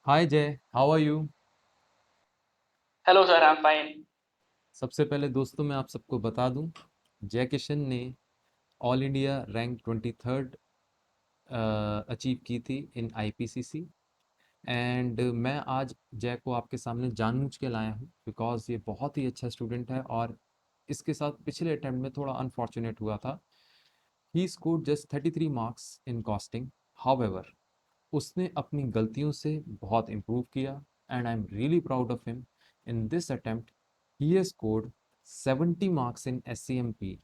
Hi Jai, how are you? Hello sir, I am fine. सबसे पहले दोस्तों मैं आप सबको बता दूं, जय किशन ने all India rank 23rd achieve की थी इन आईपीसीसी। एंड मैं आज जय को आपके सामने जानबूझ के लाया हूं बिकॉज ये बहुत ही अच्छा स्टूडेंट है और इसके साथ पिछले अटेम्प्ट में थोड़ा अनफॉर्चुनेट हुआ था। He scored just 33 marks in costing. However, उसने अपनी गलतियों से बहुत इम्प्रूव किया and I am really proud of him. In this attempt he has scored 70 marks in SCMP.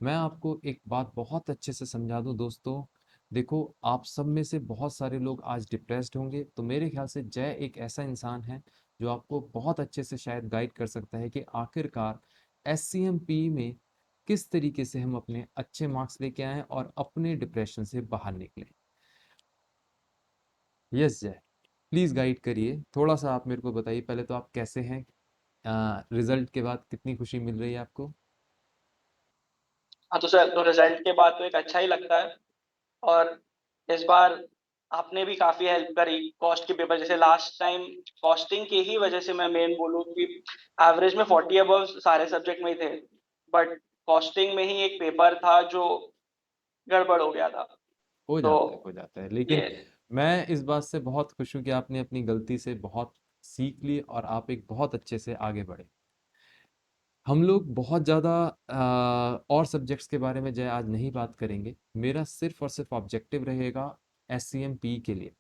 मैं आपको एक बात बहुत अच्छे से समझा दूं दोस्तों। देखो, आप सब में से बहुत सारे लोग आज डिप्रेस्ड होंगे, तो मेरे ख्याल से जय एक ऐसा इंसान है जो आपको बहुत अच्छे से शायद गाइड कर सकता है कि आखिरकार एससीएमपी में किस तरीके से हम अपने अच्छे मार्क्स लेके आएं और अपने डिप्रेशन से बाहर निकलें। यस जय, प्लीज़ गाइड करिए। थोड़ा सा आप मेरे को बताइए, पहले तो आप कैसे हैं? रिजल्ट के बाद कितनी खुशी मिल रही है आपको? हाँ, तो सर, तो रिजल्ट के बाद तो एक अच्छा ही लगता है। और इस बार आपने भी काफ़ी हेल्प करी कॉस्ट के पेपर। जैसे लास्ट टाइम कॉस्टिंग की ही वजह से मैं मेन बोलूँ कि एवरेज में 40 अबव सारे सब्जेक्ट में ही थे, बट कॉस्टिंग में ही एक पेपर था जो गड़बड़ हो गया था। हो तो जाता है, हो जाता है, ये लेकिन मैं इस बात से बहुत खुश हूँ कि आपने अपनी गलती से बहुत सीख ली और आप एक बहुत अच्छे से आगे बढ़े। हम लोग बहुत ज़्यादा और सब्जेक्ट्स के बारे में जय आज नहीं बात करेंगे। मेरा सिर्फ और सिर्फ ऑब्जेक्टिव रहेगा एससीएमपी के लिए।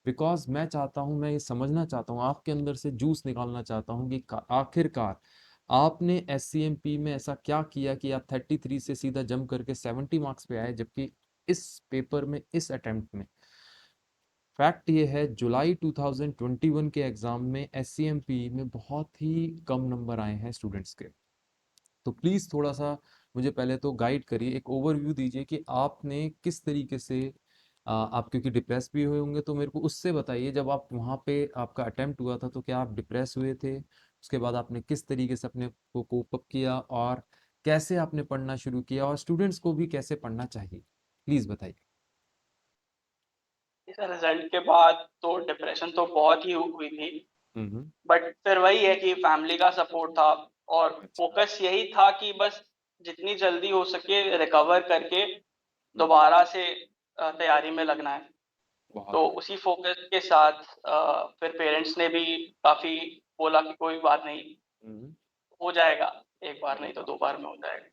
बिकॉज मैं चाहता हूँ, मैं ये समझना चाहता हूँ, आपके अंदर से जूस निकालना चाहता हूँ कि आखिरकार आपने एससीएमपी में ऐसा क्या किया कि आप 33 से सीधा जंप करके 70 मार्क्स पे आए, जबकि इस पेपर में, इस अटेम्प्ट में फैक्ट ये है जुलाई 2021 के एग्जाम में एससीएमपी में बहुत ही कम नंबर आए हैं स्टूडेंट्स के। तो प्लीज़ थोड़ा सा मुझे पहले तो गाइड करिए, एक ओवरव्यू दीजिए कि आपने किस तरीके से आप क्योंकि डिप्रेस भी हुए होंगे, तो मेरे को उससे बताइए, जब आप वहाँ पे आपका अटेम्प्ट हुआ था तो क्या आप डिप्रेस हुए थे? उसके बाद आपने किस तरीके से अपने को कोप अप किया और कैसे आपने पढ़ना शुरू किया, और स्टूडेंट्स को भी कैसे पढ़ना चाहिए, प्लीज़ बताइए। सर, रिजल्ट के बाद तो डिप्रेशन तो बहुत ही हुई थी, हम्म। बट फिर वही है कि फैमिली का सपोर्ट था और अच्छा। फोकस यही था कि बस जितनी जल्दी हो सके रिकवर करके दोबारा से तैयारी में लगना है। बहुत तो बढ़िया। उसी फोकस के साथ फिर पेरेंट्स ने भी काफ़ी बोला कि कोई बात नहीं, हम्म। हो जाएगा, एक बार नहीं तो बहुत 2 बार में हो जाएगा।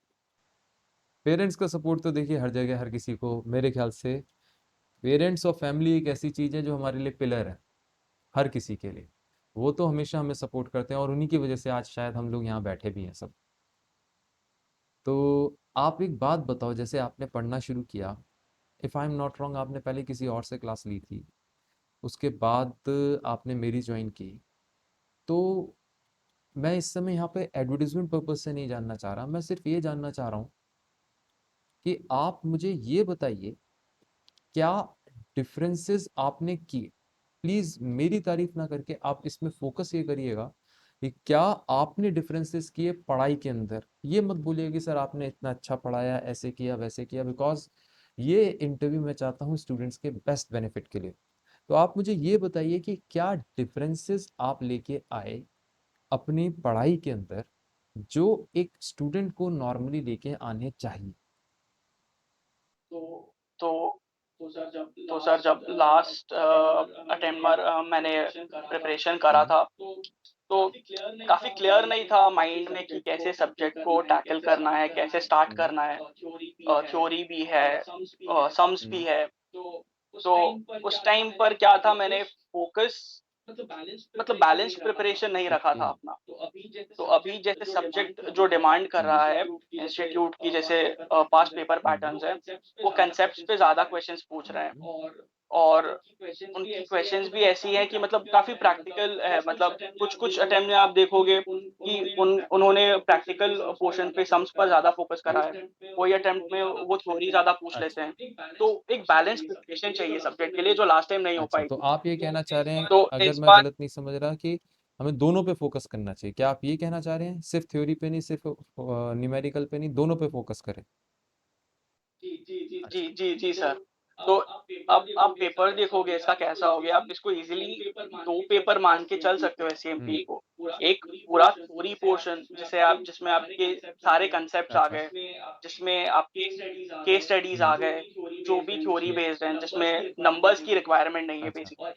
पेरेंट्स का सपोर्ट तो देखिए हर जगह हर किसी को, मेरे ख्याल से पेरेंट्स और फैमिली एक ऐसी चीज़ है जो हमारे लिए पिलर है, हर किसी के लिए। वो तो हमेशा हमें सपोर्ट करते हैं और उन्हीं की वजह से आज शायद हम लोग यहाँ बैठे भी हैं सब। तो आप एक बात बताओ, जैसे आपने पढ़ना शुरू किया, if I am not wrong आपने पहले किसी और से क्लास ली थी, उसके बाद आपने मेरी ज्वाइन की। तो मैं इस समय यहाँ पे एडवर्टीजमेंट पर्पज से नहीं जानना चाह रहा, मैं सिर्फ ये जानना चाह रहा हूँ कि आप मुझे ये बताइए, क्या डिफरेंसेस आपने किए? प्लीज मेरी तारीफ ना करके आप इसमें फोकस ये करिएगा कि क्या आपने डिफरेंसेस किए पढ़ाई के अंदर। ये मत बोलिए कि सर आपने इतना अच्छा पढ़ाया, ऐसे किया वैसे किया, बिकॉज ये इंटरव्यू मैं चाहता हूँ स्टूडेंट्स के बेस्ट बेनिफिट के लिए। तो आप मुझे ये बताइए कि क्या डिफरेंसेस आप लेके आए अपनी पढ़ाई के अंदर जो एक स्टूडेंट को नॉर्मली लेके आने चाहिए। तो तो सर, जब लास्ट अटेम्प्ट पर मैंने प्रिपरेशन करा था, तो काफ़ी क्लियर नहीं था माइंड में कि कैसे सब्जेक्ट को टैकल करना है, कैसे स्टार्ट हम्म। करना है। थ्योरी भी है, सम्स भी हम्म। है। तो उस टाइम पर क्या था, मैंने फ़ोकस मतलब बैलेंस्ड प्रिपरेशन नहीं रखा ओके। था अपना। तो अभी जैसे सब्जेक्ट जो डिमांड कर हम्म। रहा है इंस्टीट्यूट की, जैसे पास्ट पेपर हम्म। पैटर्न्स हैं, वो कांसेप्ट्स पे ज़्यादा क्वेश्चंस पूछ रहे हम्म। हैं। और उनकी क्वेश्चंस भी ऐसी हैं कि मतलब काफ़ी प्रैक्टिकल है। मतलब कुछ-कुछ अटेम्प्ट में आप देखोगे कि उन्होंने प्रैक्टिकल पोर्शन पे सम्स पर ज़्यादा फ़ोकस करा है। कोई अटेम्प्ट में वो थ्योरी ज़्यादा पूछ लेते अच्छा। हैं। तो एक बैलेंस प्रिपरेशन चाहिए सब्जेक्ट के लिए, जो लास्ट टाइम नहीं हो अच्छा, पाई तो थी। आप ये कहना चाह रहे हैं, तो अगर इस मैं बार गलत नहीं समझ रहा, कि हमें दोनों पे फोकस करना चाहिए? क्या आप ये कहना चाह रहे हैं सिर्फ थ्योरी पे नहीं, सिर्फ न्यूमेरिकल पे नहीं, दोनों पे फोकस करें? जी, अच्छा। जी, जी सर। तो अब आप पेपर देखोगे इसका कैसा हो गया, आप इसको इज़िली 2 पेपर मान के चल सकते हो हुँ, एससीएमपी को। एक पूरा थ्योरी पोर्शन जिसमें आपके सारे कांसेप्ट्स आ अच्छा। गए, जिसमें आपके केस स्टडीज़ हुँ, आ गए, जो भी थ्योरी हुँ, बेस्ड हैं, जिसमें नंबर्स की रिक्वायरमेंट नहीं है अच्छा। बेसिकली।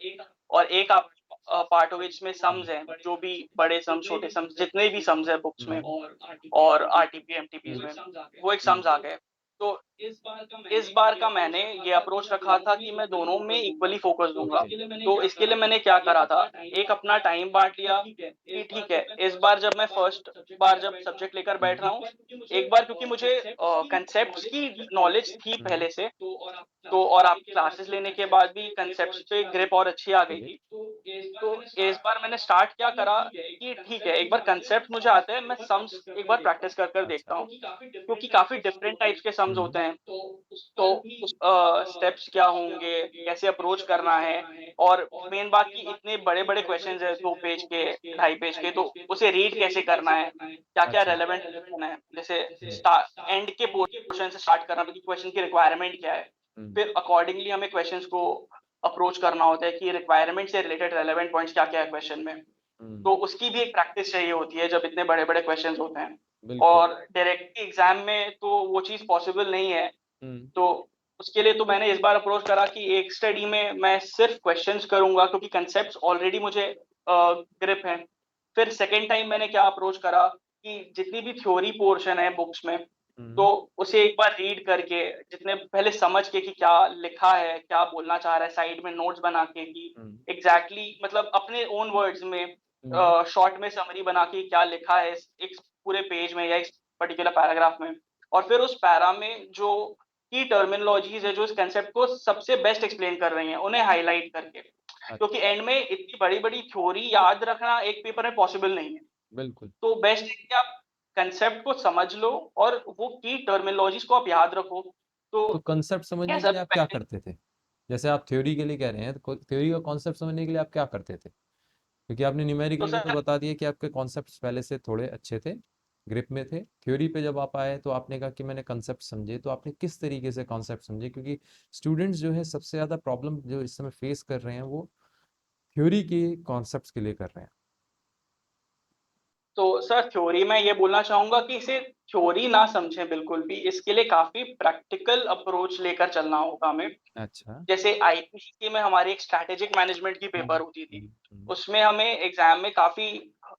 और एक आप पार्ट हो गया जिसमें हुँ, सम्स हैं, जो भी बड़े सम्स, छोटे सम्स, जितने भी सम्स हैं बुक्स में हुँ, और आरटीपी, एमटीपीज़ हुँ, में, वो एक हुँ, सम्स आ गए। तो इस बार का मैंने ये अप्रोच रखा था कि मैं दोनों में इक्वली फ़ोकस दूँगा। ओके। तो इसके लिए मैंने क्या करा था, एक अपना टाइम बाँट लिया कि ठीक है, इस बार जब मैं फर्स्ट बार जब सब्जेक्ट लेकर हुँ, बैठ रहा हूँ, एक बार क्योंकि मुझे कांसेप्ट्स की नॉलेज थी हुँ, पहले से, तो और आप क्लासेस लेने के बाद भी कांसेप्ट्स पे ग्रिप और अच्छी आ गई ओके। थी। तो इस बार मैंने स्टार्ट क्या करा कि ठीक है, एक बार कांसेप्ट मुझे आते हैं, मैं सम्स एक बार प्रैक्टिस कर देखता अच्छा। हूँ, क्योंकि काफ़ी डिफरेंट टाइप्स के सम्स हुँ, होते हैं। तो उस स्टेप्स क्या होंगे, कैसे अप्रोच करना है, और मेन बात कि इतने बड़े-बड़े क्वेश्चंस हैं 2 पेज के, ढाई पेज के, तो उसे रीड कैसे करना है, क्या-क्या अच्छा। रेलेवेंट क्वेश्चन है, जैसे हुँ, स्टा एंड के पोर्शन से स्टार्ट करना कि क्वेश्चन की रिक्वायरमेंट क्या है। हुँ, फिर अकॉर्डिंगली हमें क्वेश्चंस को अप्रोच करना होता है कि रिक्वायरमेंट से रिलेटेड रेलेवेंट पॉइंट्स क्या-क्या है क्वेश्चन में। हुँ, तो उसकी भी एक प्रैक्टिस चाहिए होती है जब इतने बड़े-बड़े क्वेश्चंस होते हैं। बिल्कुल। और डायरेक्टली एग्ज़ाम में तो वो चीज़ पॉसिबल नहीं है। हुँ, तो उसके लिए तो मैंने इस बार अप्रोच करा कि एक स्टडी में मैं सिर्फ़ क्वेश्चन्स करूँगा, क्योंकि कांसेप्ट्स ऑलरेडी मुझे ग्रिप हैं। फिर सेकंड टाइम मैंने क्या अप्रोच करा कि जितनी भी थ्योरी पोर्शन है बुक्स में, तो हुँ, उसे एक बार रीड करके, जितने पहले समझ के कि क्या लिखा है, क्या बोलना चाह रहा है, साइड में नोट्स बना के कि हुँ, एग्ज़ैक्टली मतलब अपने ओन वर्ड्स में हुँ, शॉर्ट में समरी बना के क्या लिखा है इस एक पूरे पेज में या इस पर्टिकुलर पैराग्राफ में। और फिर उस पैरा में जो की टर्मिनोलॉजीज़ है, जो इस कांसेप्ट को सबसे बेस्ट एक्सप्लेन कर रही हैं, उन्हें हाइलाइट करके। क्योंकि अच्छा, एंड में इतनी बड़ी-बड़ी थ्योरी याद रखना एक पेपर में पॉसिबल नहीं है। बिल्कुल। तो बेस्ट है कि आप कांसेप्ट को समझ लो और वो की टर्मिनोलॉजीज़ को आप याद रखो। तो तो कॉन्सेप्ट क्या समझने के लिए सब आप क्या पहले करते थे? जैसे आप थ्योरी के लिए कह रहे हैं, तो थ्योरी का कॉन्सेप्ट समझने के लिए आप क्या करते थे? क्योंकि आपने तो न्यूमेरिकल में तो सर बता दिया कि आपके कॉन्सेप्ट्स पहले से थोड़े अच्छे थे, ग्रिप में थे। थ्योरी पे जब आप आए तो आपने कहा कि मैंने कॉन्सेप्ट समझे, तो आपने किस तरीके से कॉन्सेप्ट समझे? क्योंकि स्टूडेंट्स जो है सबसे ज़्यादा प्रॉब्लम जो इस समय फेस कर रहे हैं वो थ्योरी के कॉन्सेप्ट्स के लिए कर रहे हैं। तो सर थ्योरी मैं ये बोलना चाहूँगा कि इसे थ्योरी ना समझें बिल्कुल भी, इसके लिए काफ़ी प्रैक्टिकल अप्रोच लेकर चलना होगा हमें। अच्छा। जैसे आईपीसीसी में हमारी एक स्ट्रैटेजिक मैनेजमेंट की हुँ, पेपर होती थी। हुँ, हुँ, उसमें हमें एग्ज़ाम में काफ़ी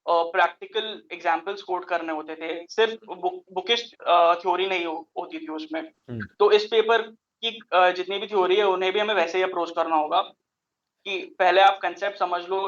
प्रैक्टिकल एग्ज़ाम्पल्स कोट करने होते थे। सिर्फ़ बुकिश थ्योरी नहीं होती थी उसमें। हुँ, तो इस पेपर की जितनी भी थ्योरी है उन्हें भी हमें वैसे ही अप्रोच करना होगा कि पहले आप कांसेप्ट समझ लो,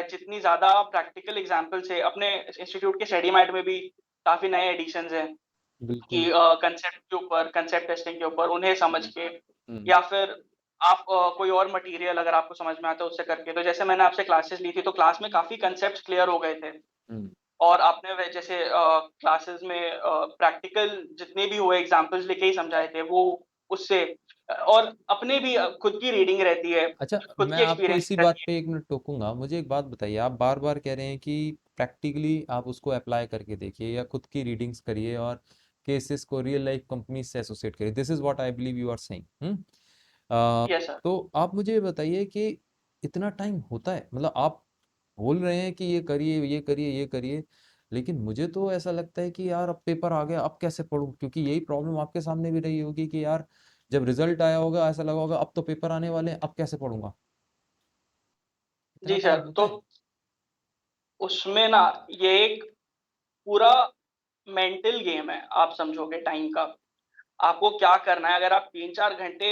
जितनी ज़्यादा प्रैक्टिकल एग्ज़ाम्पल से अपने इंस्टीट्यूट के स्टडी मैट में भी काफ़ी नए एडिशंस हैं कि बिल्कुल। कांसेप्ट के ऊपर, कांसेप्ट टेस्टिंग के ऊपर उन्हें समझ के, हुँ, या फिर आप कोई और मटेरियल अगर आपको समझ में आता है उससे करके। तो जैसे मैंने आपसे क्लासेस ली थी, तो क्लास में काफ़ी कांसेप्ट्स क्लियर हो गए थे। हुँ, और आपने वे जैसे क्लासेस में प्रैक्टिकल जितने भी हुए एग्ज़ाम्पल्स लेके ही समझाए थे, वो उससे और अपने भी खुद की रीडिंग रहती है, अच्छा, खुद मैं की आपको एक्सपीरियंस इसी बात रहती है। पे 1 मिनट टोकूँगा। मुझे एक बात बताइए, आप बार-बार कह रहे हैं कि प्रैक्टिकली आप उसको अप्लाई करके देखिए या खुद की रीडिंग्स करिए और केसेस को रियल लाइफ कंपनीज़ से एसोसिएट करिए। This is what I believe you are saying. Yes sir. तो आप मुझे ये बताइए कि इतना टाइम होता है? मतलब आप बोल रहे हैं कि ये करिए, ये करिए, ये करिए, लेकिन मुझे तो ऐसा लगता है कि यार अब पेपर आ गया, अब कैसे पढूँ? क्योंकि यही प्रॉब्लम आपके सामने भी रही होगी कि यार जब रिज़ल्ट आया होगा, ऐसा लगा होगा अब तो पेपर आने वाले हैं, अब कैसे पढूँगा? इतना जी टाइम सर, होता तो है? उसमें ना ये एक पूरा मेंटल गेम है, आप समझोगे टाइम का। आपको क्या करना है, अगर आप 3-4 घंटे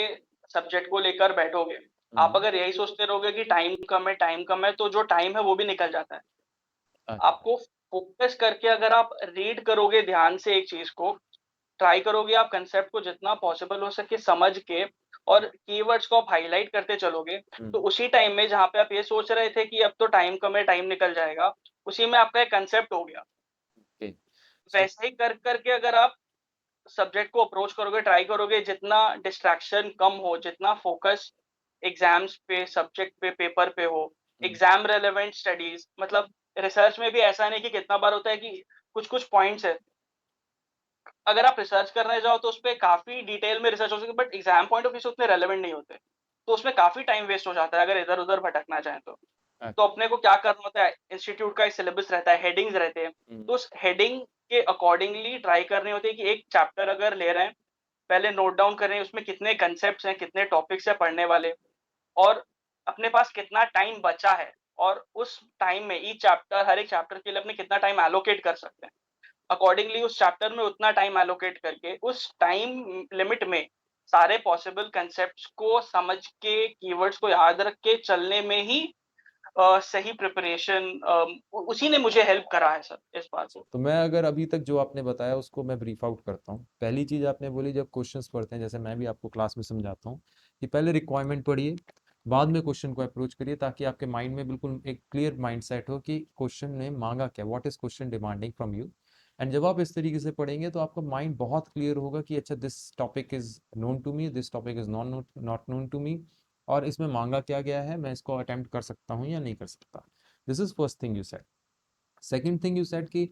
सब्जेक्ट को लेकर बैठोगे, आप हुँ, अगर यही सोचते रहोगे कि टाइम कम है, तो जो टाइम है वो भी निकल जाता है। अच्छा। आपको फ़ोकस करके अगर आप रीड करोगे ध्यान से एक चीज़ को, ट्राई करोगे आप कांसेप्ट को जितना पॉसिबल हो सके समझ के, और कीवर्ड्स को आप हाइलाइट करते चलोगे, हुँ, तो उसी टाइम में जहाँ पे आप ये सोच रहे थे कि अब तो टाइम कम है, टाइम निकल जाएगा, उसी में आपका एक कांसेप्ट हो गया। ओके। सो वैसे ही कर के अगर आप सब्जेक्ट को अप्रोच करोगे, ट्राई करोगे, जितना डिस्ट्रैक्शन कम हो, जितना फ़ोकस एग्ज़ाम्स पे, सब्जेक्ट पे, पेपर पे हो, हुँ, एग्ज़ाम रिलेवेंट स्टडीज़, मतलब रिसर्च में भी ऐसा नहीं कि कितना बार होता है कि कुछ-कुछ पॉइंट्स हैं अगर आप रिसर्च करने जाओ तो उसपे काफ़ी डिटेल में रिसर्च हो सकती है, but exam point of view से उतने रेलेवेंट नहीं होते। तो उसमें काफ़ी टाइम वेस्ट हो जाता है अगर इधर-उधर भटकना चाहें तो। तो अच्छा। अपने को क्या करना होता है, इंस्टीट्यूट का एक सिलेबस रहता है, हेडिंग्स रहते हैं, हुँ, तो उस हेडिंग के अकॉर्डिंगली ट्राई करनी होती है कि एक चैप्टर अगर ले रहे हैं, पहले नोट डाउन करें उसमें कितने कांसेप्ट्स हैं, कितने टॉपिक्स हैं पढ़ने वाले और अपने पास कितना टाइम बचा है और उस टाइम में ईच चैप्टर हर एक चैप्टर के लिए अपने कितना टाइम एलोकेट कर सकते हैं। अकॉर्डिंगली उस चैप्टर में उतना टाइम एलोकेट करके उस टाइम लिमिट में सारे पॉसिबल कांसेप्ट्स को समझ के कीवर्ड्स को याद रख के चलने में ही सही प्रिपरेशन उसी ने मुझे हेल्प करा है सर इस बात अच्छा, को। तो मैं अगर अभी तक जो आपने बताया उसको मैं ब्रीफ आउट करता हूँ। पहली चीज़ आपने बोली जब क्वेश्चंस पढ़ते हैं, जैसे मैं भी आपको क्लास में समझाता हूँ कि पहले रिक्वायरमेंट पढ़िए, बाद में क्वेश्चन को अप्रोच करिए ताकि आपके माइंड में बिल्कुल एक क्लियर माइंडसेट हो कि क्वेश्चन ने मांगा क्या, what is question demanding from you. And जब आप इस तरीके से पढ़ेंगे तो आपका माइंड बहुत क्लियर होगा कि अच्छा this topic is known to me, this topic is not known to me, और इसमें मांगा क्या गया है, मैं इसको अटेम्प्ट कर सकता हूँ या नहीं कर सकता। This is first thing you said. Second thing you said कि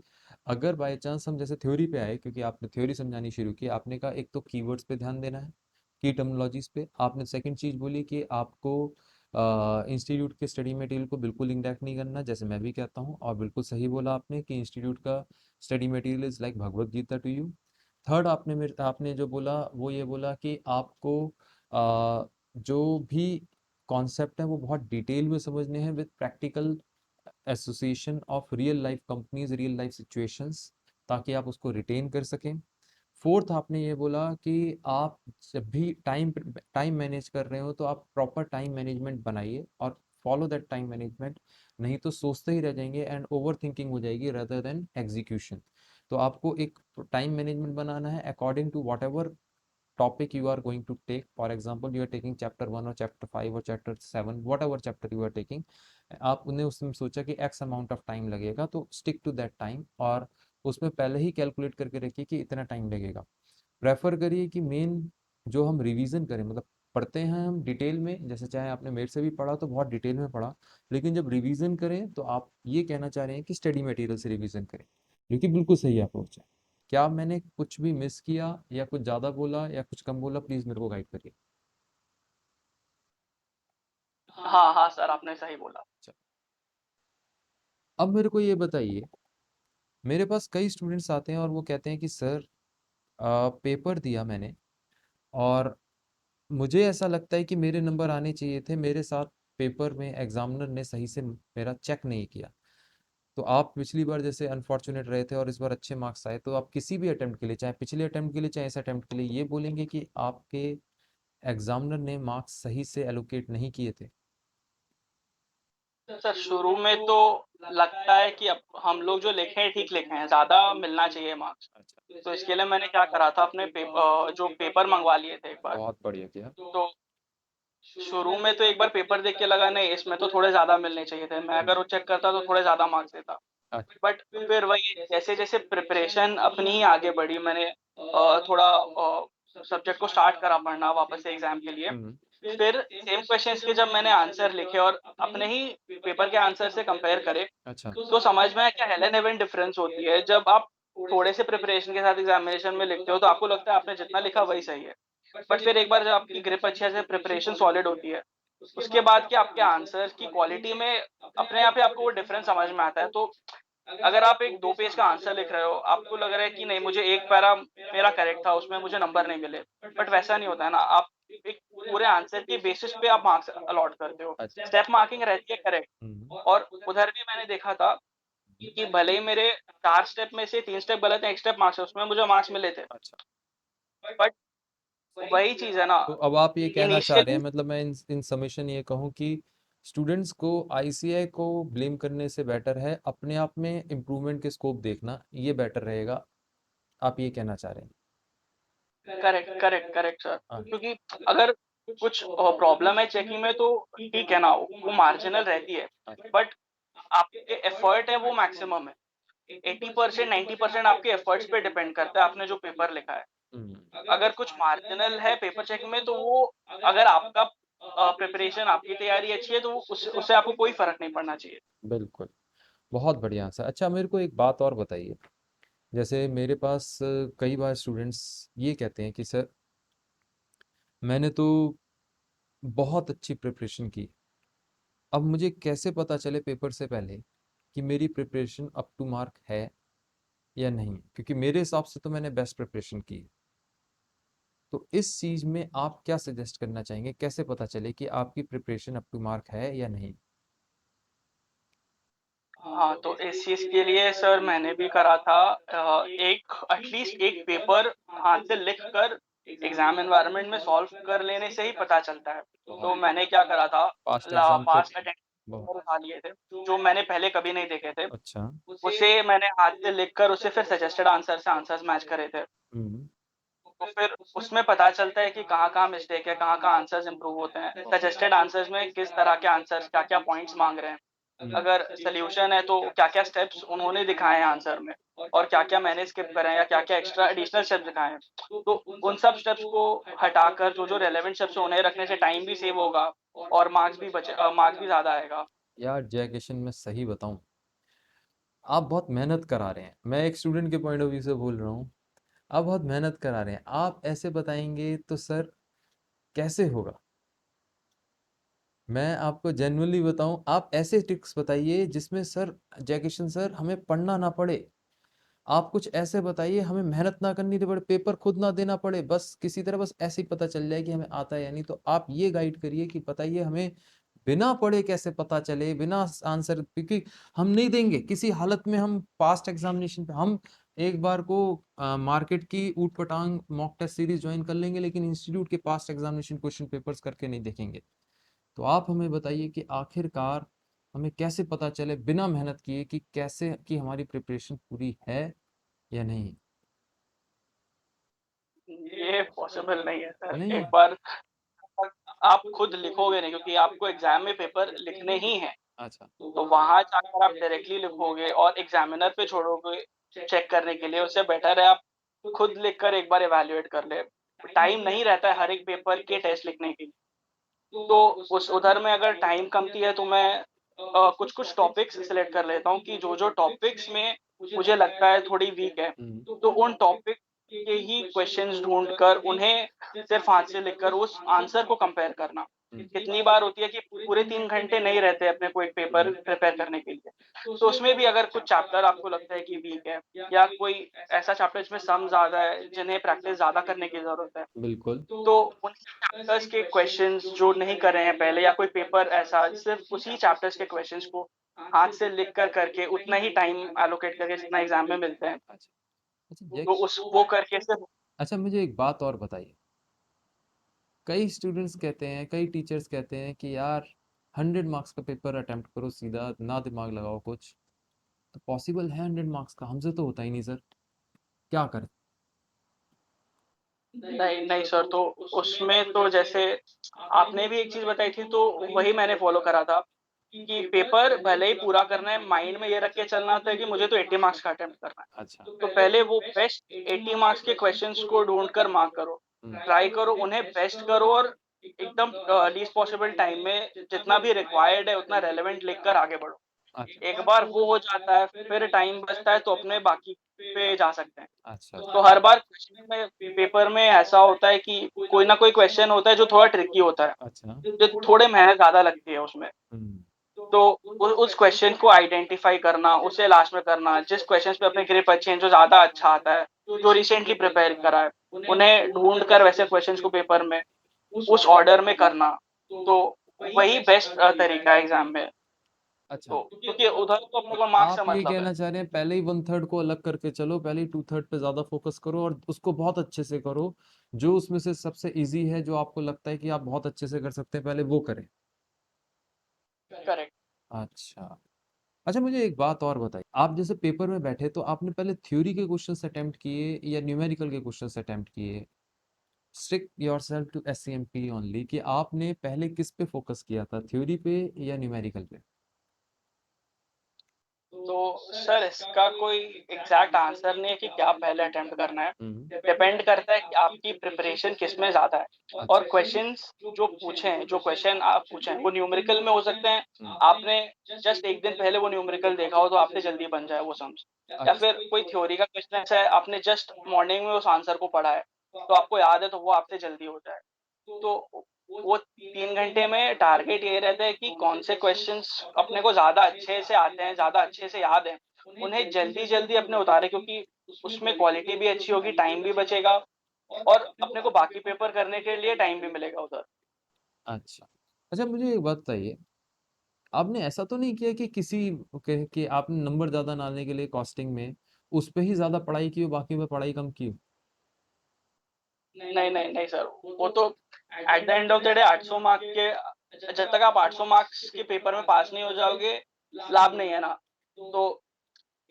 अगर बाय चांस हम जैसे थ्योरी पे आए, क्योंकि आपने थ्योरी समझानी शुरू की, आपने कहा एक तो कीवर्ड्स पे ध्यान देना है, की टर्मिनोलॉजीज पे। आपने सेकंड चीज बोली कि आपको इंस्टीट्यूट के स्टडी मटेरियल को बिल्कुल नेग्लेक्ट नहीं करना, जैसे मैं भी कहता हूँ, और बिल्कुल सही बोला आपने कि इंस्टीट्यूट का study material is like Bhagavad Gita to you. Third आपने जो बोला वो ये बोला कि आपको जो भी कॉन्सेप्ट है वो बहुत डिटेल में समझने हैं with practical association of real life companies, real life situations, ताकि आप उसको रिटेन कर सकें। फोर्थ आपने ये बोला कि आप जब भी टाइम मैनेज कर रहे हो तो आप प्रॉपर टाइम मैनेजमेंट बनाइए और फॉलो दैट टाइम मैनेजमेंट, नहीं तो सोचते ही रह जाएंगे एंड ओवर थिंकिंग हो जाएगी रादर देन एग्जीक्यूशन। तो आपको एक टाइम मैनेजमेंट बनाना है according to whatever topic you are going to take. For example, you are taking chapter 1 or chapter 5 or chapter 7, whatever chapter you are taking, आपने उसमें सोचा कि x amount of time लगेगा तो stick to that time, और उसमें पहले ही calculate करके रखिए कि इतना टाइम लगेगा। प्रेफर करिए कि मेन जो हम रिवीजन करें, मतलब पढ़ते हैं हम डिटेल में, जैसे चाहे आपने मेरे से भी पढ़ा तो बहुत डिटेल में पढ़ा, लेकिन जब रिवीजन करें तो आप ये कहना चाह रहे हैं कि स्टडी मटेरियल से रिवीजन करें, जो कि बिल्कुल सही अप्रोच है। क्या मैंने कुछ भी मिस किया या कुछ ज़्यादा बोला या कुछ कम बोला, प्लीज़ मेरे को गाइड करिए। हाँ, हाँ सर आपने सही बोला। अच्छा, अब मेरे को ये बताइए, मेरे पास कई स्टूडेंट्स आते हैं और वो कहते हैं कि सर पेपर दिया मैंने और मुझे ऐसा लगता है कि मेरे नंबर आने चाहिए थे, मेरे साथ पेपर में एग्जामिनर ने सही से मेरा चेक नहीं किया। तो आप पिछली बार जैसे अनफॉर्चुनेट रहे थे और इस बार अच्छे मार्क्स आए, तो आप किसी भी अटेम्प्ट के लिए, चाहे पिछले अटेम्प्ट के लिए चाहे इस अटेम्प्ट के लिए, ये बोलेंगे कि आपके एग्जामिनर ने मार्क्स सही से एलोकेट नहीं किए थे। सर शुरू में तो लगता है कि अब हम लोग जो लिखे हैं ठीक लिखे हैं, ज़्यादा मिलना चाहिए मार्क्स। अच्छा, तो इसके लिए मैंने क्या करा था अपने जो पेपर मँगवा लिए थे एक बार। बहुत बढ़िया किया। तो शुरू में तो एक बार पेपर देख के लगा नहीं इसमें तो थोड़े ज़्यादा मिलने चाहिए थे। मैं अगर वो चेक करता तो थोड़े ज़्यादा मार्क्स देता। अच्छा। बट फिर वही जैसे-जैसे प्रिपरेशन अपनी ही आगे बढ़ी मैंने थोड़ा सब्जेक्ट को स्टार्ट करा पढ़ना वापस से एग्ज़ाम के लिए। हम्म। फिर सेम क्वेश्चन्स के जब मैंने आंसर लिखे और अपने ही पेपर के आंसर से कंपेयर करे, अच्छा। तो समझ में आया क्या हेलन हेवन डिफरेंस होती है। जब आप थोड़े से प्रिपरेशन के साथ एग्ज़ामिनेशन में लिखते हो तो आपको लगता है आपने जितना लिखा वही सही है। बट फिर एक बार जब आपकी ग्रिप अच्छे से प्रिपरेशन सॉलिड होती है, उसके बाद के आपके आंसर्स की क्वालिटी में अपने आप ही आपको वो डिफरेंस समझ में आता है। तो अगर आप एक 2 पेज का आंसर लिख रहे हो, आपको लग रहा है कि नहीं मुझे एक पैरा मेरा करेक्ट था, उसमें मुझे नंबर नहीं मिले। बट वैसा नहीं होता है ना, आप एक पूरे आंसर के बेसिस पे आप मार्क्स अलॉट करते हो। अच्छा। स्टेप मार्किंग रहती है करेक्ट। हम्म। और उधर भी मैंने देखा था कि भले ही मेरे 4 स्टेप में से 3 स्टेप गलत हैं, 1 स्टेप मार्क्स है, उसमें मुझे मार्क्स मिले थे। अच्छा, बट वही चीज़ है ना, तो अब आप ये कहना चाह रहे इनिशियली हैं, मतलब मैं इन समेशन ये कहूँ कि स्टूडेंट्स को आईसीआई को ब्लेम करने से बेटर है अपने आप में इम्प्रूवमेंट के स्कोप देखना, ये बेटर रहेगा, आप ये कहना चाह रहे हैं। Correct, correct, correct sir. हाँ। क्योंकि अगर कुछ प्रॉब्लम है चेकिंग में तो ठीक है ना, वो मार्जिनल रहती है। अच्छा। बट आपके एफर्ट है वो मैक्सिमम है। 80% 90% आपके एफर्ट्स पे डिपेंड करता है आपने जो पेपर लिखा है। हम्म। अगर कुछ मार्जिनल है पेपर चेकिंग में तो वो अगर आपका प्रिपरेशन आपकी तैयारी अच्छी है तो उससे उससे आपको कोई फ़र्क नहीं पड़ना चाहिए। बिल्कुल, बहुत बढ़िया आंसर। अच्छा, मेरे को एक बात और बताइए, जैसे मेरे पास कई बार स्टूडेंट्स ये कहते हैं कि सर मैंने तो बहुत अच्छी प्रिपरेशन की, अब मुझे कैसे पता चले पेपर से पहले कि मेरी प्रिपरेशन अप टू मार्क है या नहीं, क्योंकि मेरे हिसाब से तो मैंने बेस्ट प्रिपरेशन की। तो इस चीज़ में आप क्या सजेस्ट करना चाहेंगे, कैसे पता चले कि आपकी प्रिपरेशन अप टू मार्क है या नहीं? हाँ, तो इस चीज़ के लिए सर मैंने भी करा था एक एटलीस्ट एक पेपर हाथ से लिख कर एग्ज़ाम एनवायरनमेंट में सॉल्व कर लेने से ही पता चलता है। तो बहुत मैंने क्या करा था, पास्ट ला एग्जाम पे। पास्ट बहुत अटेम्प्ट उठा लिए थे, जो मैंने पहले कभी नहीं देखे थे। अच्छा। उसे मैंने हाथ से लिख कर उसे फिर सजेस्टेड आंसर से आंसर्स मैच करे थे। हम्म। तो फिर उसमें पता चलता है कि कहाँ-कहाँ मिस्टेक है, कहाँ-कहाँ आंसर्स इम्प्रूव होते हैं। सजेस्टेड आंसर्स में किस तरह के आंसर्स, क्या-क्या पॉइंट्स माँग रहे हैं। हम्म। अगर सॉल्यूशन है तो क्या-क्या स्टेप्स उन्होंने दिखाए हैं आंसर में और क्या-क्या मैंने स्किप करे हैं या क्या-क्या एक्स्ट्रा एडिशनल स्टेप्स दिखाए हैं। तो उन सब स्टेप्स को हटाकर जो-जो रेलेवेंट स्टेप्स हैं उन्हें रखने से टाइम भी सेव होगा और मार्क्स भी ज़्यादा आएगा। यार जय किशन, मैं सही बताऊं, आप बहुत मेहनत करा रहे हैं, मैं एक स्टूडेंट के पॉइंट ऑफ व्यू से बोल रहा हूँ। आप बहुत मेहनत करा रहे हैं, आप ऐसे बताएंगे तो सर कैसे होगा? मैं आपको जेन्युइनली बताऊं, आप ऐसे ट्रिक्स बताइए जिसमें सर, जय किशन सर, हमें पढ़ना ना पड़े। आप कुछ ऐसे बताइए हमें मेहनत ना करनी पड़े, पेपर खुद ना देना पड़े, बस किसी तरह बस ऐसे ही पता चल जाए कि हमें आता है या नहीं। तो आप ये गाइड करिए कि बताइए हमें बिना पढ़े कैसे पता चले, बिना आंसर, क्योंकि हम नहीं देंगे किसी हालत में। हम पास्ट एग्जामिनेशन पे हम एक बार को मार्केट की ऊट पटांग मॉक टेस्ट सीरीज ज्वाइन कर लेंगे, लेकिन इंस्टीट्यूट के पास्ट एग्जामिनेशन क्वेश्चन पेपर्स करके नहीं देखेंगे। तो आप हमें बताइए कि आखिरकार हमें कैसे पता चले बिना मेहनत किए कि कैसे कि हमारी प्रिपरेशन पूरी है या नहीं? ये पॉसिबल नहीं है सर। नहीं एक है। बार आप खुद लिखोगे नहीं क्योंकि आपको एग्ज़ाम में पेपर लिखने ही हैं। अच्छा। तो वहाँ जाकर आप डायरेक्टली लिखोगे और एग्ज़ामिनर पे छोड़ोगे चेक करने के लिए, उससे बेटर है आप खुद लिखकर एक बार इवैल्यूएट कर लें। टाइम नहीं रहता है हर एक पेपर के टेस्ट लिखने के लिए। तो उस उधर में अगर टाइम कमती है तो मैं कुछ-कुछ टॉपिक्स सिलेक्ट कर लेता हूँ कि जो-जो टॉपिक्स में मुझे लगता है थोड़ी वीक है, हम्म। तो उन टॉपिक के ही क्वेश्चंस ढूँढकर उन्हें सिर्फ़ हाथ से लिखकर उस आंसर को कंपेयर करना। हम्म। कितनी बार होती है कि पूरे 3 घंटे नहीं रहते अपने को एक पेपर हम्म। प्रिपेयर करने के लिए। तो उसमें भी अगर कुछ चैप्टर आपको लगता है कि वीक है या कोई ऐसा चैप्टर जिसमें सम ज़्यादा है, जिन्हें प्रैक्टिस ज़्यादा करने की ज़रूरत है, बिल्कुल। तो उन चैप्टर्स के क्वेश्चंस जो नहीं करे हैं पहले या कोई पेपर ऐसा सिर्फ़ उसी चैप्टर्स के क्वेश्चंस को हाथ से लिख कर करके उतना ही टाइम एलोकेट करके जितना एग्ज़ाम में मिलते हैं, अच्छा। अच्छा जय, तो उस वो करके सिर्फ़ अच्छा मुझे एक बात और बताइए। कई स्टूडेंट्स कहते हैं, कई टीचर्स कहते हैं कि यार 100 मार्क्स का पेपर अटेम्प्ट करो, सीधा ना दिमाग लगाओ कुछ। तो पॉसिबल है 100 मार्क्स का? हमसे तो होता ही नहीं सर, क्या करें? नहीं, नहीं सर, तो उसमें तो जैसे आपने भी एक चीज़ बताई थी तो वही मैंने फ़ॉलो करा था कि पेपर भले ही पूरा करना है, माइंड में ये रख के चलना होता है कि मुझे तो 80 मार्क्स का अटेम्प्ट करना अच्छा। है। तो पहले वो बेस्ट 80 मार्क्स के क्वेश्चंस को ढूँढ कर मार्क करो। हम्म। ट्राई करो, उन्हें बेस्ट करो और एकदम लीस्ट पॉसिबल टाइम में जितना भी रिक्वायर्ड है उतना रेलेवेंट लिख कर आगे बढ़ो। अच्छा। एक बार वो हो जाता है, फिर टाइम बचता है तो अपने बाकी पे जा सकते हैं। अच्छा। तो हर बार क्वेश्चन में पेपर में ऐसा होता है कि कोई ना कोई क्वेश्चन होता है जो थोड़ा ट्रिकी होता है, अच्छा। जो थोड़े मेहनत ज़्यादा लगती है उसमें। हम्म। तो उ उस क्वेश्चन को आइडेंटिफ़ाई करना, उसे लास्ट में करना, जिस क्वेश्चन्स पे अपनी ग्रिप अच्छी है, जो ज़्यादा अच्छा आता है, जो रिसेंटली प्रिपेयर करा है, उन्हें ढूँढ कर वैसे क्वेश्चन्स को पेपर में उस ऑर्डर में करना। तो वही बेस्ट तरीका है एग्ज़ाम में। अच्छा। तो क्योंकि उधर तो अपने तो को मार्क्स से आप ये मतलब है। कहना चाह रहे हैं पहले ही 1/3 को अलग करके चलो, पहले ही 2/3 पे ज्यादा फोकस करो और उसको बहुत अच्छे से करो। जो उसमें से सबसे इजी है, जो आपको लगता है कि आप बहुत अच्छे से कर सकते हैं, पहले वो करें। करेक्ट। अच्छा। अच्छा मुझे एक बात और बताइए, आप जैसे पेपर में बैठे तो आपने पहले थ्योरी के क्वेश्चंस अटेम्प्ट किए या न्यूमेरिकल के क्वेश्चंस अटेम्प्ट किए? स्टिक योरसेल्फ टू एससीएमपी ओनली, कि आपने पहले किस पे फोकस किया था, थ्योरी पे या न्यूमेरिकल पे? तो सर इसका कोई एग्ज़ैक्ट आंसर नहीं है कि क्या पहले अटेम्प्ट करना है। हुँ, डिपेंड करता है कि आपकी प्रिपरेशन किसमें ज़्यादा है अच्छा, और क्वेश्चन्स जो पूछे हैं, जो क्वेश्चन आप पूछे हैं, वो न्यूमेरिकल में हो सकते हैं। हुँ, आपने जस्ट 1 दिन पहले वो न्यूमेरिकल देखा हो तो आपसे जल्दी बन जाए वो सम्स। या अच्छा, फिर कोई थ्योरी का क्वेश्चन ऐसा है आपने जस्ट मॉर्निंग में उस आंसर को पढ़ा है, तो आपको याद है तो वो आपसे जल्दी हो जाए। तो वो 3 घंटे में टारगेट ये रहता है कि कौन से क्वेश्चंस अपने को ज़्यादा अच्छे से आते हैं, ज़्यादा अच्छे से याद हैं, उन्हें जल्दी-जल्दी अपने उतारें क्योंकि उसमें क्वालिटी भी अच्छी होगी, टाइम भी बचेगा और अपने को बाकी पेपर करने के लिए टाइम भी मिलेगा उधर। अच्छा। अच्छा मुझे एक बात बताइए, आपने ऐसा तो नहीं किया कि किसी के कि आपने नंबर ज़्यादा ना लाने के लिए कॉस्टिंग में, उस पे ही ज़्यादा पढ़ाई की हो, बाकी में पढ़ाई कम की हो? नहीं, नहीं, नहीं सर, वो तो at the end of the day 800 mark के जब तक आप 800 मार्क्स के पेपर में पास नहीं हो जाओगे, लाभ नहीं है ना। तो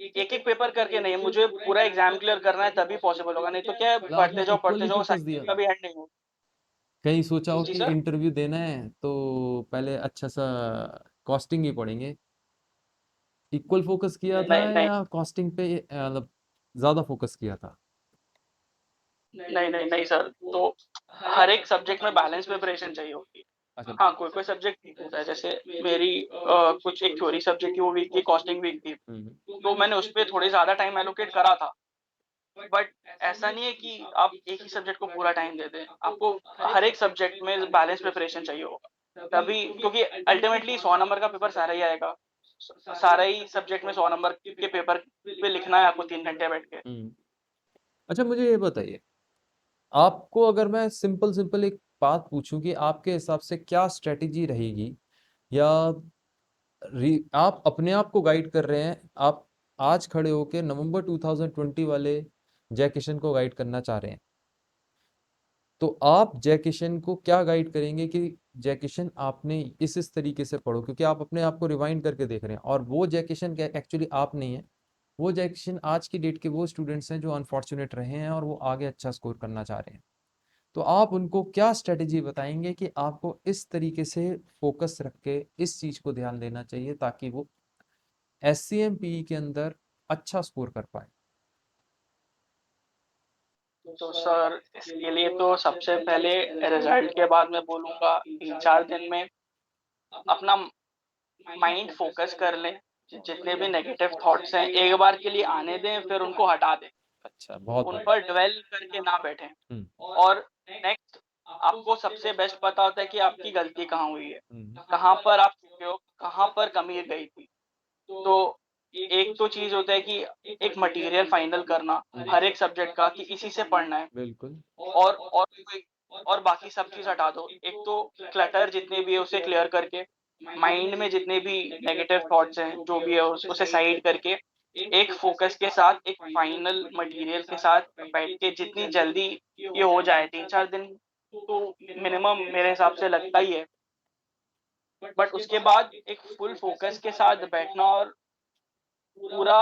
एक-एक पेपर करके नहीं, मुझे पूरा एग्ज़ाम क्लियर करना है तभी पॉसिबल होगा, नहीं तो क्या है मतलब आपने पढ़ते इक्वली जाओ, फ़ोकस दिया साइकिल था? कभी एंड नहीं होगी। कहीं सोचा हो जी कि सर? इंटरव्यू देना है, तो पहले अच्छा-सा कॉस्टिंग ही पढ़ेंगे? इक्वल फ़ोकस किया था नहीं, नहीं, या कॉस्टिंग पे मतलब ज़्यादा फ़ोकस किया था? नहीं, नहीं, नहीं सर, तो हर एक सब्जेक्ट में बैलेंस प्रिपरेशन चाहिए होती है। अच्छा हाँ, कोई-कोई सब्जेक्ट वीक होता है, जैसे मेरी कुछ एक थ्योरी सब्जेक्ट थी, वो वीक थी, कॉस्टिंग वीक थी, हुँ, हुँ। तो मैंने उस पे थोड़ी ज़्यादा टाइम एलोकेट करा था। बट ऐसा नहीं है कि आप एक ही सब्जेक्ट को पूरा टाइम दे दें, आपको हर एक सब्जेक्ट में बैलेंस प्रिपरेशन चाहिए होगा। तभी क्योंकि अल्टीमेटली 100 नंबर का पेपर सारा ही आएगा। सारा ही सब्जेक्ट में 100 नंबर के पेपर पे लिखना है आपको 3 घंटे बैठ के। हुँ। अच्छा मुझे ये बताइए, आपको अगर मैं सिंपल-सिंपल एक बात पूछूँ कि आपके हिसाब से क्या स्ट्रैटेजी रहेगी या आप अपने आप को गाइड कर रहे हैं, आप आज खड़े होके नवंबर 2020 वाले जय किशन को गाइड करना चाह रहे हैं। तो आप जय किशन को क्या गाइड करेंगे कि जय किशन आपने इस तरीके से पढ़ो क्योंकि आप अपने आप को रिवाइंड करके देख रहे हैं और वो जय किशन एक्चुअली आप नहीं है। वो जय किशन आज की डेट के वो स्टूडेंट्स हैं जो अनफॉर्चुनेट रहे हैं और वो आगे अच्छा स्कोर करना चाह रहे हैं। तो आप उनको क्या स्ट्रेटेजी बताएंगे कि आपको इस तरीके से फोकस रख के इस चीज को ध्यान देना चाहिए ताकि वो एससीएमपी के अंदर अच्छा स्कोर कर पाए? तो सर इसके लिए तो सबसे पहले रिजल्ट के बाद मैं बोलूँगा 3-4 दिन में अपना माइंड फ़ोकस कर लें। जितने भी नेगेटिव थॉट्स हैं एक बार के लिए आने दें फिर उनको हटा दें। अच्छा, बहुत उन बढ़िया। पर ड्वेल करके ना बैठें। हुँ, और नेक्स्ट आपको सबसे बेस्ट पता होता है कि आपकी गलती कहाँ हुई है। हुँ, कहाँ पर आप चूके हो, कहाँ पर कमी गई थी। तो एक तो चीज़ होता है कि एक मटेरियल फाइनल करना हुँ, हर एक सब्जेक्ट का कि इसी से पढ़ना है। बिल्कुल। और कोई और बाकी सब चीज़ हटा दो। एक तो क्लटर जितने भी है उसे क्लियर करके, माइंड में जितने भी नेगेटिव थॉट्स हैं, जो भी है उसे साइड करके, एक फ़ोकस के साथ, एक फाइनल मटेरियल के साथ बैठ के जितनी जल्दी ये हो जाए 3-4 दिन तो मिनिमम मेरे हिसाब से लगता ही है। बट उसके बाद एक फुल फ़ोकस के साथ बैठना और पूरा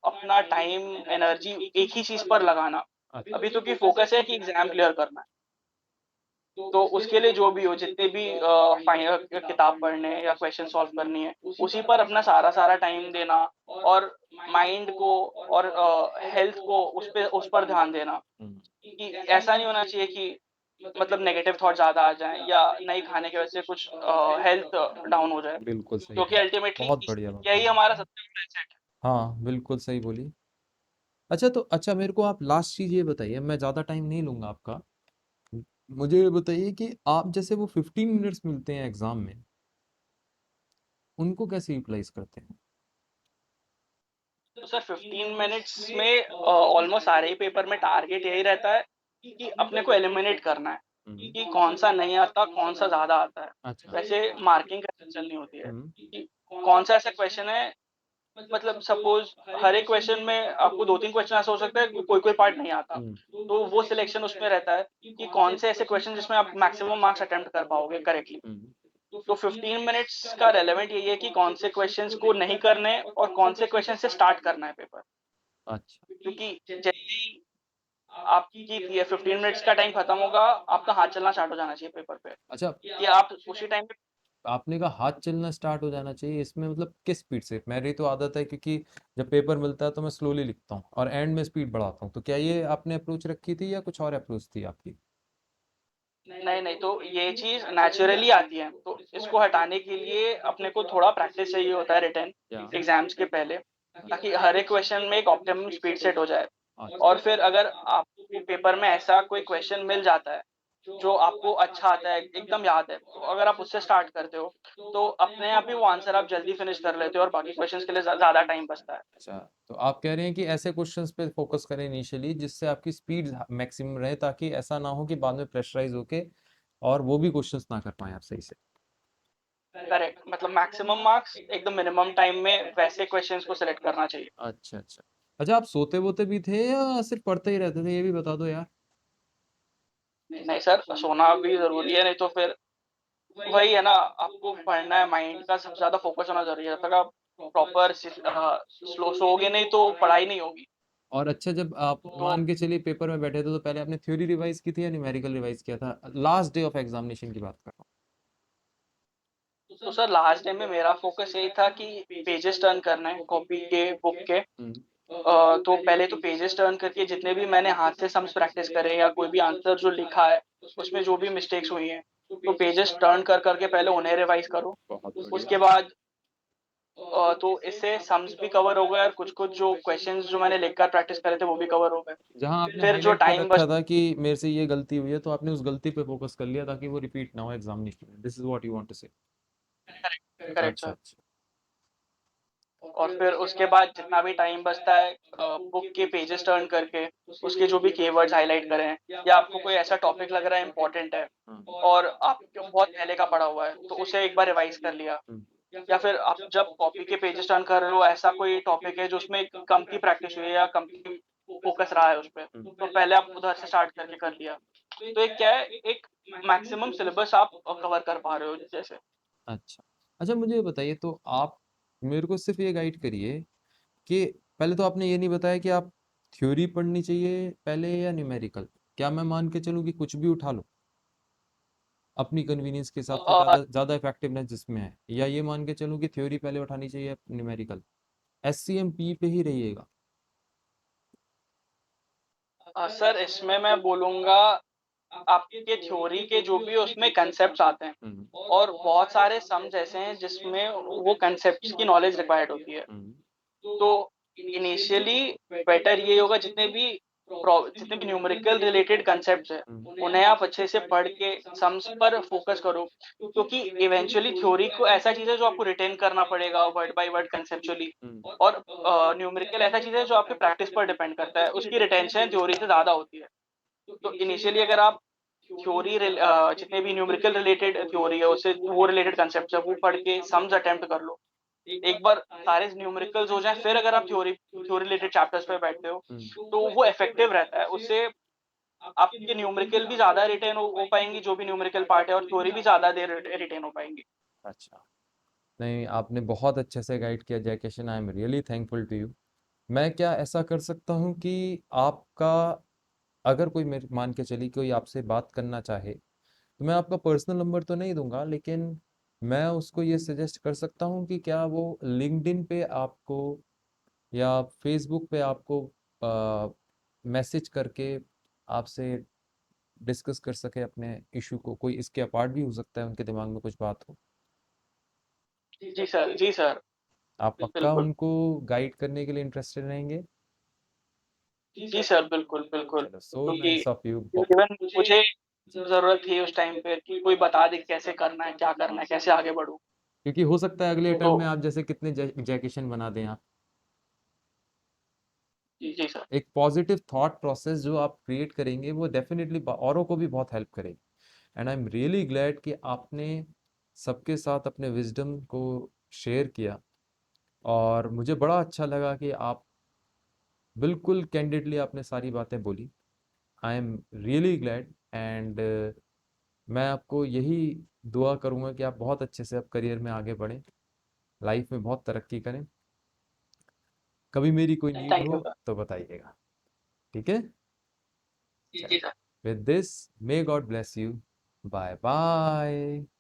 अपना टाइम, एनर्जी एक ही चीज़ पर लगाना। अच्छा, अभी तो कि फ़ोकस है कि एग्ज़ाम क्लियर करना है। तो उसके लिए जो भी हो जितने भी किताब पढ़ने या क्वेश्चन सॉल्व करनी है, उसी पर अपना सारा टाइम देना और माइंड को और हेल्थ को उस पर ध्यान देना। हुँ, कि ऐसा नहीं होना चाहिए कि मतलब नेगेटिव थॉट ज़्यादा आ जाएँ या नहीं खाने की वजह से कुछ हेल्थ डाउन हो जाए। बिल्कुल सही क्योंकि बात। अल्टीमेटली बहुत बढ़िया बात यही बोली। हमारा सबसे बड़ा एसेट है। हाँ, बिल्कुल सही बोली। अच्छा तो अच्छा मेरे को आप लास्ट चीज़ ये बताइए, मैं ज़्यादा टाइम नहीं लूँगा आपका। म मुझे ये बताइए कि आप जैसे वो 15 मिनट्स मिलते हैं एग्ज़ाम में, उनको कैसे यूटिलाइज़ करते हैं? तो सर 15 मिनट्स में ऑलमोस्ट सारे ही पेपर में टारगेट यही रहता है कि अपने को एलिमिनेट करना है, हुँ, कि कौन-सा नहीं आता, कौन-सा ज़्यादा आता है। अच्छा। वैसे मार्किंग कैसे चलनी होती है हुँ, कि कौन-सा ऐसा क्वेश्चन है मतलब सपोज़ हर एक क्वेश्चन में आपको 2-3 क्वेश्चन ऐसा हो सकता है कि कोई-कोई पार्ट नहीं आता। हुँ, तो वो सिलेक्शन उसमें रहता है कि कौन से ऐसे क्वेश्चन जिसमें आप मैक्सिमम मार्क्स अटेम्प्ट कर पाओगे करेक्टली। हुँ, तो 15 मिनट्स का रेलेवेंट यही है कि कौन से क्वेश्चंस को नहीं करने और कौन से क्वेश्चन से स्टार्ट करना है पेपर। अच्छा, क्योंकि जैसे ही आपकी ये 15 मिनट्स का टाइम खत्म होगा, आपका हाथ चलना स्टार्ट हो जाना चाहिए पेपर पे, अच्छा कि आप उसी टाइम पे आपने कहा हाथ चलना स्टार्ट हो जाना चाहिए, इसमें मतलब किस स्पीड से? मेरी तो आदत है क्योंकि जब पेपर मिलता है तो मैं स्लोली लिखता हूँ और एंड में स्पीड बढ़ाता हूँ, तो क्या ये आपने अप्रोच रखी थी या कुछ और अप्रोच थी आपकी? नहीं, नहीं, तो ये चीज़ नेचुरली आती है, तो इसको हटाने के लिए अपने को थोड़ा प्रैक्टिस चाहिए होता है रिटन या एग्ज़ाम्स के पहले, ताकि हर एक क्वेश्चन में एक ऑप्टिमम स्पीड सेट हो जाए। अच्छा। और फिर अगर आपको पेपर में ऐसा कोई क्वेश्चन मिल जाता है, जो आपको अच्छा आता है, एकदम याद है, तो अगर आप उससे स्टार्ट करते हो, तो अपने आप ही वो आंसर आप जल्दी फिनिश कर लेते हो और बाकी क्वेश्चंस के लिए ज़्यादा टाइम बचता है। अच्छा, तो आप कह रहे हैं कि ऐसे क्वेश्चंस पे फोकस करें इनिशियली जिससे आपकी स्पीड मैक्सिमम रहे, ताकि ऐसा ना हो कि बाद में प्रेशराइज होके और वो भी क्वेश्चंस ना कर पाए आप सही से। करेक्ट, मतलब मैक्सिमम मार्क्स एकदम मिनिमम टाइम में वैसे क्वेश्चंस को सिलेक्ट करना चाहिए। अच्छा अच्छा। अच्छा, आप सोते वोते भी थे या सिर्फ पढ़ते ही रहते थे, ये भी बता दो यार। नहीं सर, सोना भी ज़रूरी है, नहीं तो फिर वही है ना, आपको पढ़ना है, माइंड का सबसे ज़्यादा फ़ोकस होना ज़रूरी है। जब तक आप प्रॉपर स्लो सोओगे नहीं तो पढ़ाई नहीं होगी। और अच्छा, जब आप तो मान के चलिए पेपर में बैठे थे तो पहले आपने थ्योरी रिवाइज की थी या न्यूमेरिकल रिवाइज किया था? लास्ट डे ऑफ एग्जामिनेशन की बात कर रहा सर लास्ट डे में मेरा फ़ोकस यही था कि पेजेज़ टर्न करना है कॉपी के, बुक के। हूँ। तो पहले तो पेजेज़ टर्न करके जितने भी मैंने हाथ से सम्स प्रैक्टिस करे या कोई भी आंसर जो लिखा है, उसमें जो भी मिस्टेक्स हुई हैं, तो पेजेज़ टर्न कर के पहले उन्हें रिवाइज़ करो। बहुत बढ़िया। उसके बाद तो इससे सम्स भी कवर हो गए और कुछ-कुछ जो क्वेश्चंस जो मैंने लिखकर प्रैक्टिस करे थे, वो भी कवर हो गए। जहाँ आपने फिर जो हाईलाइट कर टाइम रखा बच था कि मेरे से ये गलती हुई है, तो आपने उस गलती पे फोकस कर लिया ताकि वो रिपीट ना हो एग्जामिनेशन में। This is what you want to say. Correct, correct अच्छा सर। अच्छा। और फिर उसके बाद जितना भी टाइम बचता है बुक के पेजेस टर्न करके उसके जो भी कीवर्ड्स हाइलाइट करें हैं या आपको कोई ऐसा टॉपिक लग रहा है इम्पोर्टेंट है हाँ। और आपको बहुत पहले का पढ़ा हुआ है, तो उसे एक बार रिवाइज़ कर लिया। हम्म। या फिर आप जब कॉपी के पेजेस टर्न कर रहे हो, ऐसा कोई टॉपिक है जो उसमें कम की प्रैक्टिस हुई है या कम की फ़ोकस रहा है उस पे, हम्म। तो पहले आप उधर से स्टार्ट करके कर लिया। तो एक क्या है, एक मैक्सिमम सिलेबस आप कवर कर पा रहे हो जैसे। अच्छा। अच्छा, मुझे ये बताइए, तो आप मेरे को सिर्फ ये गाइड करिए कि पहले तो आपने ये नहीं बताया कि आप थ्योरी पढ़नी चाहिए पहले या न्यूमेरिकल। क्या मैं मान के चलूँ कि कुछ भी उठा लो अपनी कन्वीनियंस के हिसाब से, अ, ज़्यादा ज़्यादा इफेक्टिवनेस जिसमें है, या ये मान के चलूँ कि थ्योरी पहले उठानी चाहिए न्यूमेरिकल? एससीएमपी पे ही रहिएगा। सर इसमें मैं बोलूँगा आपके थ्योरी के जो भी उसमें कॉन्सेप्ट्स आते हैं हम्म। और बहुत सारे सम्स ऐसे हैं जिसमें वो कॉन्सेप्ट्स की नॉलेज रिक्वायर्ड होती है। हम्म। तो इनिशियली बेटर ये होगा जितने भी न्यूमेरिकल रिलेटेड कॉन्सेप्ट्स हैं, हम्म। उन्हें आप अच्छे से पढ़ के सम्स पर फोकस करो। क्योंकि इवेंचुअली थ्योरी को ऐसा चीज़ है जो आपको रिटेन करना पड़ेगा वर्ड बाय वर्ड कंसेप्चुअली हम्म। और न्यूमेरिकल ऐसा चीज़ है जो आपकी प्रैक्टिस पर डिपेंड करता है। उसकी रिटेंशन थ्योरी से ज़्यादा होती है। तो इनिशियली अगर आप जितने भी न्यूमेरिकल रिलेटेड थ्योरी है उससे वो रिलेटेड कांसेप्ट्स है वो पढ़ के सम्स अटेम्प्ट कर लो। एक बार सारे न्यूमेरिकल्स हो जाएँ फिर अगर आप थ्योरी थ्योरी रिलेटेड चैप्टर्स पे बैठते हो, हम्म। तो वो इफेक्टिव रहता है। उससे आपके न्यूमेरिकल भी ज़्यादा रिटेन हो पाएँगी जो भी न्यूमेरिकल पार्ट है और थ्योरी भी ज़्यादा देर रिटेन हो पाएँगी। अच्छा। नहीं, आपने बहुत अच्छे से गाइड किया Jai Kishan, I am really thankful to you. मैं क्या ऐसा कर सकता हूँ कि आपका, अगर कोई मेरे मान के चलिए कोई आपसे बात करना चाहे, तो मैं आपका पर्सनल नंबर तो नहीं दूंगा, लेकिन मैं उसको ये सजेस्ट कर सकता हूँ कि क्या वो लिंक्डइन पे आपको या फेसबुक पे आपको मैसेज करके आपसे डिस्कस कर सके अपने इशू को। कोई इसके अपार्ट भी हो सकता है उनके दिमाग में कुछ बात हो। जी सर, जी सर। आप पक्का बिल्कुल। उनको गाइड करने के लिए इंटरेस्टेड रहेंगे? जी सर, बिल्कुल, बिल्कुल। चलो, सो क्योंकि नाइस ऑफ यू। इवन मुझे ज़रूरत थी उस टाइम पे कि कोई बता दे कैसे करना है, क्या करना है, कैसे आगे बढ़ूँ। क्योंकि हो सकता है अगले तो अटेम्प्ट में आप जैसे कितने जैकेशन बना दें आप। जी सर। एक पॉजिटिव थॉट प्रोसेस जो आप क्रिएट करेंगे वो डेफिनेटली औरों को भी बहुत हेल्प करेगी। And I am really glad कि आपने सबके साथ अपने विजडम को शेयर किया, और मुझे बड़ा अच्छा लगा कि आप बिल्कुल कैंडिडली आपने सारी बातें बोली। आई एम रियली ग्लैड, एंड मैं आपको यही दुआ करूंगा कि आप बहुत अच्छे से आप करियर में आगे बढ़ें, लाइफ में बहुत तरक्की करें। कभी मेरी कोई नीड थैंक हो यू सर। तो बताइएगा। ठीक है? जी, चलो, जी sir. With this, may God bless you. Bye bye.